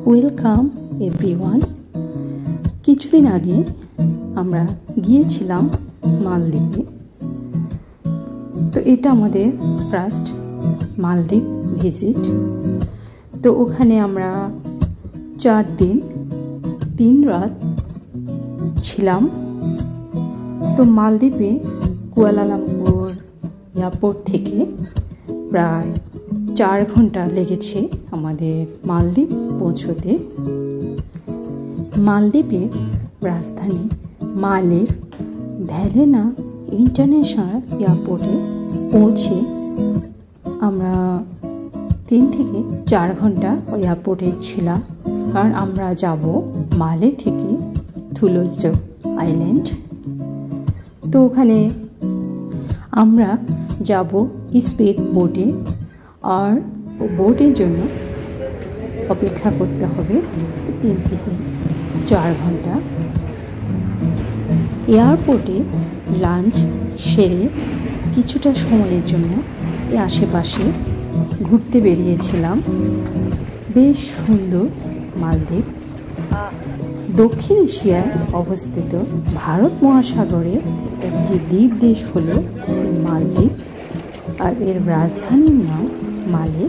Welcome everyone. কিছুদিন আগে আমরা গিয়েছিলাম মালদ্বীপে। তো এটা আমাদের ফার্স্ট মালদ্বীপ ভিজিট। তো ওখানে আমরা 4 দিন 3 রাত ছিলাম। তো মালদ্বীপে কুয়ালালামপুর এয়ারপোর্ট থেকে প্রায় 4 ঘন্টা লেগেছে আমাদের মালদ্বীপ পৌঁছতে। মালদ্বীপের রাজধানী মালের ভ্যালেনা ইন্টারন্যাশনাল এয়ারপোর্টে পৌঁছে আমরা 3 থেকে 4 ঘন্টা এয়ারপোর্টে ছিলাম, কারণ আমরা যাব মালে থেকে থুলুজডো আইল্যান্ড। তো ওখানে আমরা যাব স্পিড বোটে, আর বোটের জন্য অপেক্ষা করতে হবে 3 থেকে 4 ঘন্টা। এয়ারপোর্টে লাঞ্চ সেরে কিছুটা সময়ের জন্য আশেপাশে ঘুরতে বেরিয়েছিলাম। বেশ সুন্দর মালদ্বীপ। দক্ষিণ এশিয়ায় অবস্থিত ভারত মহাসাগরে একটি দ্বীপ দেশ হল মালদ্বীপ, আর এর রাজধানীর নাম মালে।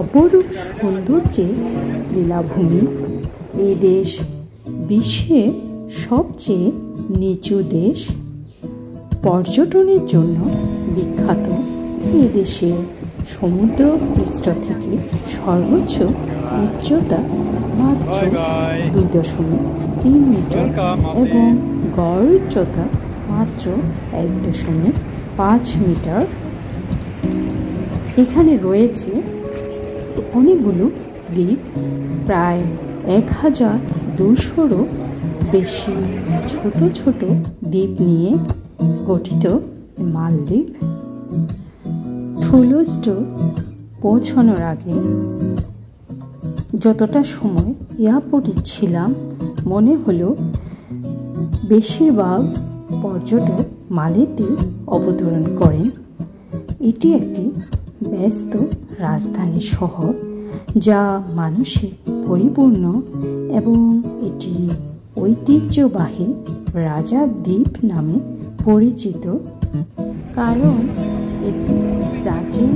অপরূপ সৌন্দর্যের লীলাভূমি। এই দেশ বিশ্বের সবচেয়ে নিচু দেশ, পর্যটনের জন্য বিখ্যাত। এই দেশের সমুদ্র পৃষ্ঠ থেকে সর্বোচ্চ উচ্চতা মাত্র 2.3 মিটার এবং গড় উচ্চতা মাত্র 1.5 মিটার। এখানে রয়েছে অনেকগুলো দ্বীপ, প্রায় 1200-রও বেশি ছোট ছোট দ্বীপ নিয়ে গঠিত মালদ্বীপ। থুলুজডো পৌঁছানোর আগে যতটা সময় এয়ারপোর্টে ছিলাম, মনে হলো বেশিরভাগ পর্যটক মালেতে অবতরণ করেন। এটি একটি ব্যস্ত রাজধানী শহর যা মানুষে পরিপূর্ণ, এবং এটি ঐতিহ্যবাহী রাজার দ্বীপ নামে পরিচিত, কারণ এটি প্রাচীন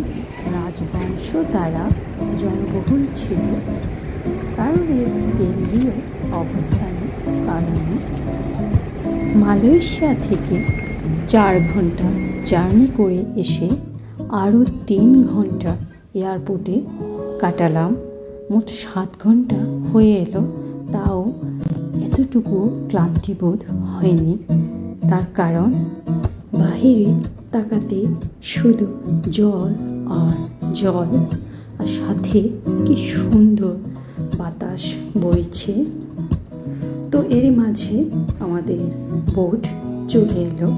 রাজবংশ দ্বারা জনবহুল ছিল। কারণ এর কেন্দ্রীয় অবস্থানের কারণে মালয়েশিয়া থেকে 4 ঘন্টা জার্নি করে এসে আরও 3 ঘন্টা এয়ারপোর্টে কাটালাম। মোট 7 ঘন্টা হয়ে এলো, তাও এতটুকু ক্লান্তিবোধ হয়নি। তার কারণ বাহিরে তাকাতে শুধু জল আর জল, আর সাথে কি সুন্দর বাতাস বইছে। তো এর মাঝে আমাদের বোট চলে এলো।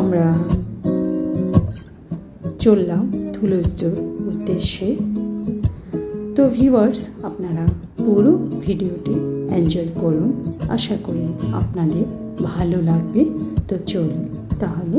আমরা চললাম থুলুজডোর উদ্দেশ্যে। তো ভিউয়ার্স, আপনারা পুরো ভিডিওটি এনজয় করুন। আশা করি আপনাদের ভালো লাগবে। তো চলুন তাহলে।